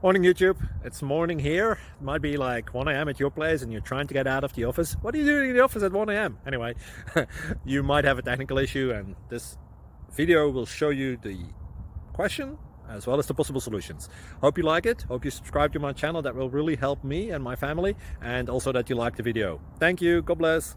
Morning YouTube, it's morning here. It might be like 1 a.m. at your place and you're trying to get out of the office. What are you doing in the office at 1 a.m.? Anyway, you might have a technical issue and this video will show you the question as well as the possible solutions. Hope you like it, hope you subscribe to my channel. That will really help me and my family, and also that you like the video. Thank you, God bless.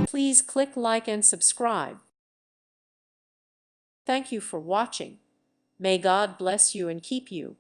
Please click like and subscribe. Thank you for watching. May God bless you and keep you.